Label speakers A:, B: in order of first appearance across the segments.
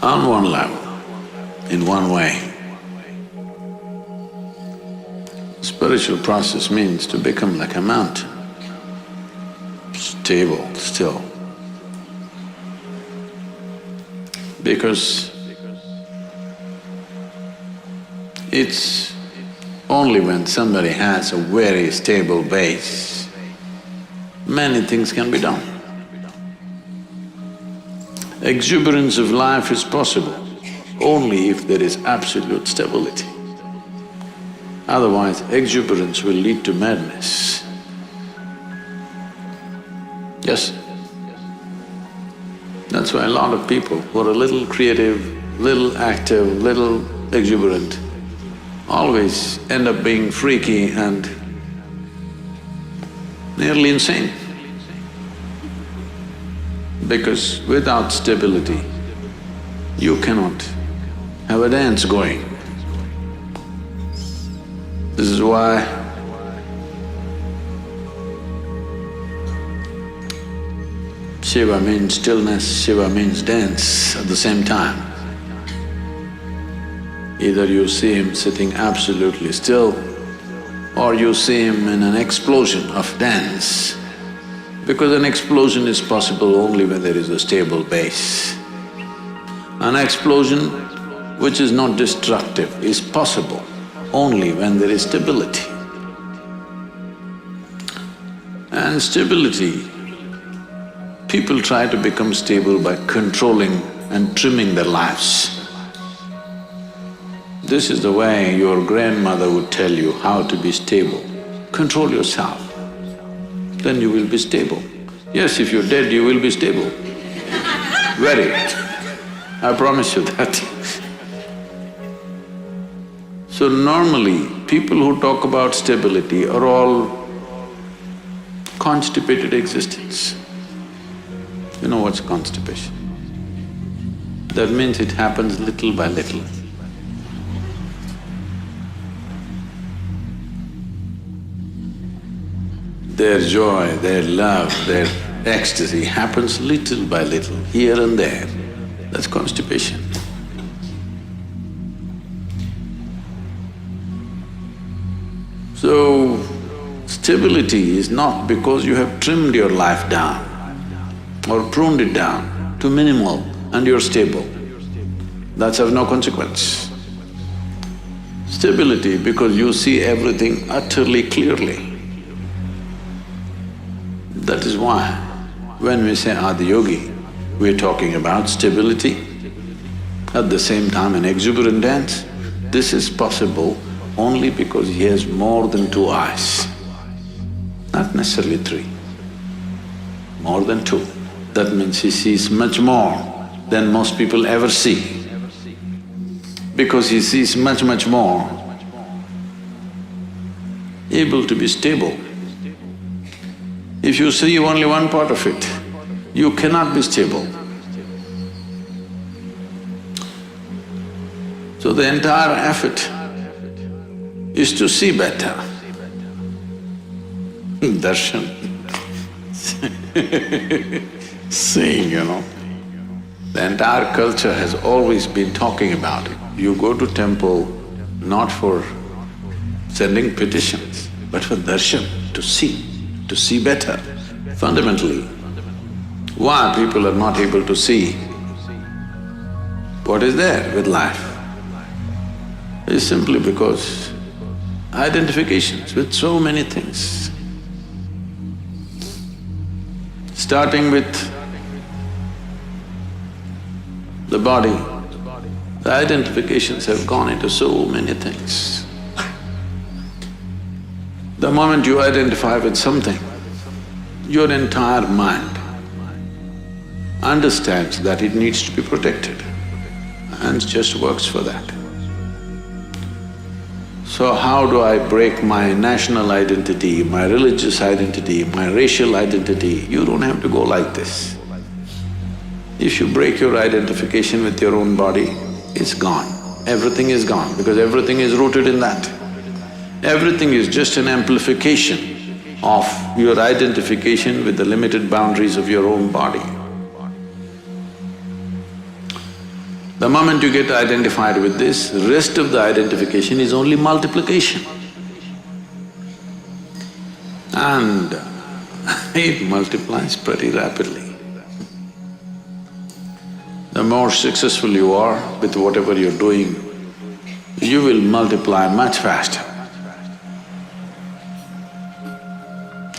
A: On one level, in one way. Spiritual process means to become like a mountain, stable, still. Because it's only when somebody has a very stable base, many things can be done. Exuberance of life is possible only if there is absolute stability. Otherwise, exuberance will lead to madness. Yes. That's why a lot of people who are a little creative, little active, little exuberant, always end up being freaky and nearly insane. Because without stability, you cannot have a dance going. This is why Shiva means stillness, Shiva means dance at the same time. Either you see him sitting absolutely still or you see him in an explosion of dance. Because an explosion is possible only when there is a stable base. An explosion which is not destructive is possible only when there is stability. And stability, people try to become stable by controlling and trimming their lives. This is the way your grandmother would tell you how to be stable. Control yourself, then you will be stable. Yes, if you're dead, you will be stable. Very. I promise you that. So normally, people who talk about stability are all constipated existence. You know what's constipation? That means it happens little by little. Their joy, their love, their ecstasy happens little by little, here and there. That's constipation. So, stability is not because you have trimmed your life down or pruned it down to minimal and you're stable. That's of no consequence. Stability because you see everything utterly clearly. That is why when we say Adiyogi, we're talking about stability, at the same time an exuberant dance. This is possible only because he has more than two eyes, not necessarily three, more than two. That means he sees much more than most people ever see. Because he sees much more, able to be stable. If you see only one part of it, you cannot be stable. So the entire effort is to see better. Darshan, seeing, you know. The entire culture has always been talking about it. You go to temple not for sending petitions, but for darshan, to see better. Fundamentally, why people are not able to see what is there with life is simply because identifications with so many things. Starting with the body, the identifications have gone into so many things. The moment you identify with something, your entire mind understands that it needs to be protected and just works for that. So how do I break my national identity, my religious identity, my racial identity? You don't have to go like this. If you break your identification with your own body, it's gone. Everything is gone because everything is rooted in that. Everything is just an amplification of your identification with the limited boundaries of your own body. The moment you get identified with this, rest of the identification is only multiplication. And it multiplies pretty rapidly. The more successful you are with whatever you're doing, you will multiply much faster.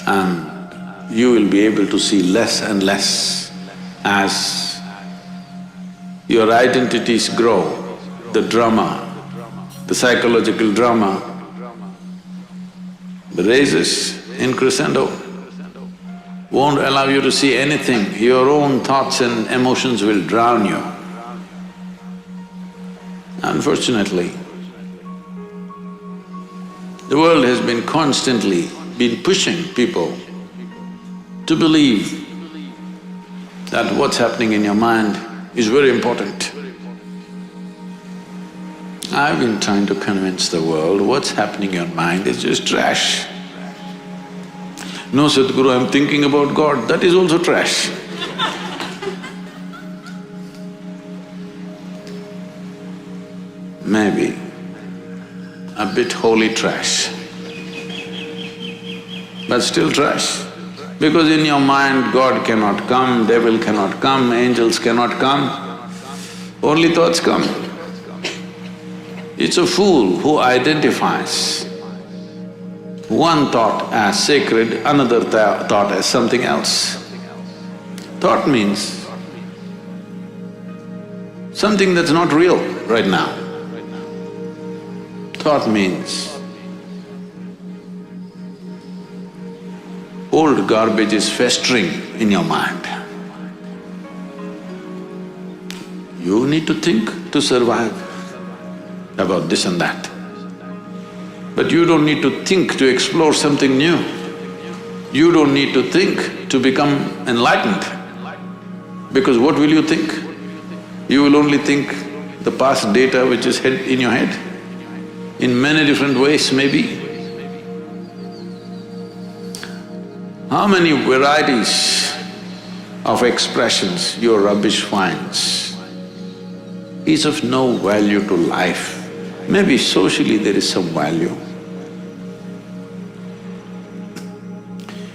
A: And you will be able to see less and less as your identities grow. The drama, the psychological drama raises in crescendo, won't allow you to see anything. Your own thoughts and emotions will drown you. Unfortunately, the world has been constantly pushing people to believe that what's happening in your mind is very important. I've been trying to convince the world what's happening in your mind is just trash. No, Sadhguru, I'm thinking about God, that is also trash. Maybe a bit holy trash, but still trash. Because in your mind, God cannot come, devil cannot come, angels cannot come, only thoughts come. It's a fool who identifies one thought as sacred, another thought as something else. Thought means something that's not real right now. Thought means old garbage is festering in your mind. You need to think to survive about this and that. But you don't need to think to explore something new. You don't need to think to become enlightened. Because what will you think? You will only think the past data which is in your head, in many different ways maybe. How many varieties of expressions your rubbish finds is of no value to life. Maybe socially there is some value.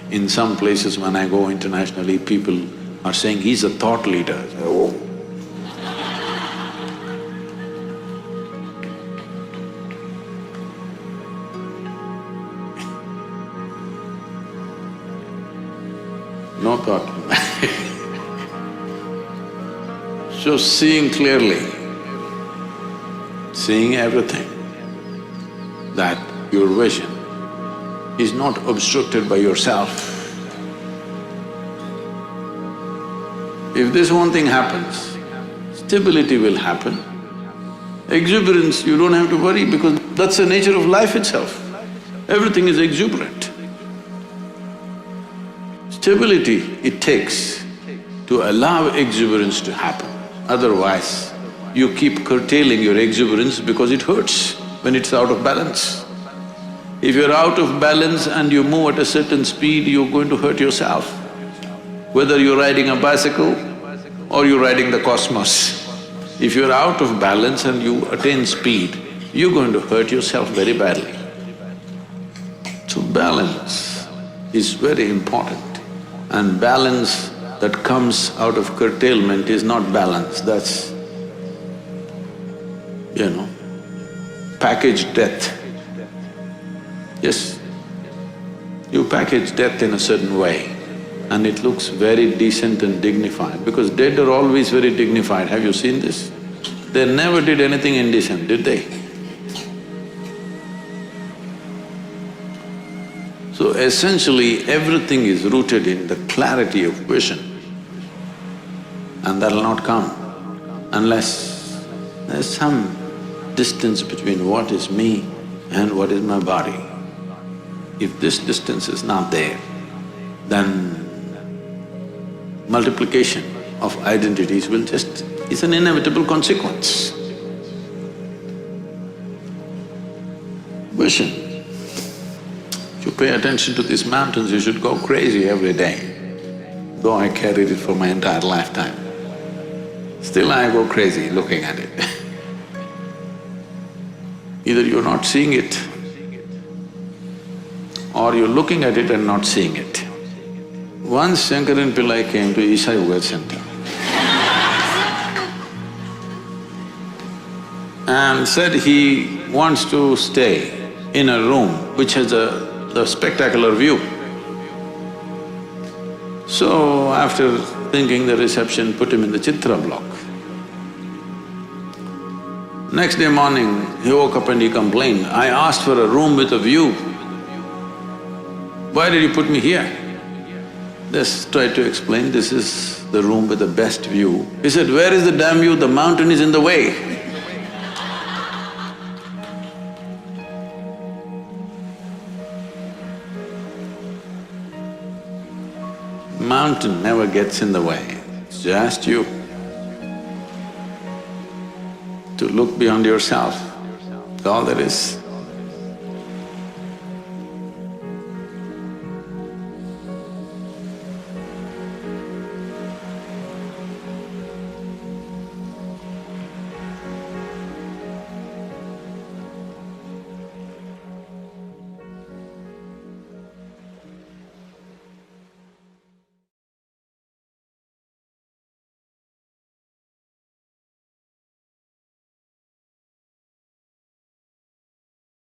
A: In some places when I go internationally, people are saying, he's a thought leader. I say, oh. No thought. So seeing clearly, seeing everything, that your vision is not obstructed by yourself. If this one thing happens, stability will happen. Exuberance, you don't have to worry because that's the nature of life itself. Everything is exuberant. Stability it takes to allow exuberance to happen. Otherwise, you keep curtailing your exuberance because it hurts when it's out of balance. If you're out of balance and you move at a certain speed, you're going to hurt yourself. Whether you're riding a bicycle or you're riding the cosmos, if you're out of balance and you attain speed, you're going to hurt yourself very badly. So balance is very important. And balance that comes out of curtailment is not balance, that's, packaged death. Yes, you package death in a certain way and it looks very decent and dignified because dead are always very dignified. Have you seen this? They never did anything indecent, did they? So essentially, everything is rooted in the clarity of vision, and that'll not come unless there's some distance between what is me and what is my body. If this distance is not there, then multiplication of identities will just… it's an inevitable consequence. Vision. If you pay attention to these mountains, you should go crazy every day, though I carried it for my entire lifetime. Still I go crazy looking at it. Either you're not seeing it, or you're looking at it and not seeing it. Once Shankaran Pillai came to Isha Yoga Center and said he wants to stay in a room which has the spectacular view. So after thinking, the reception put him in the Chitra block. Next day morning, he woke up and he complained, "I asked for a room with a view. Why did you put me here?" Just tried to explain, this is the room with the best view. He said, "Where is the damn view? The mountain is in the way." Mountain never gets in the way, it's just you. To look beyond yourself, that's all there is.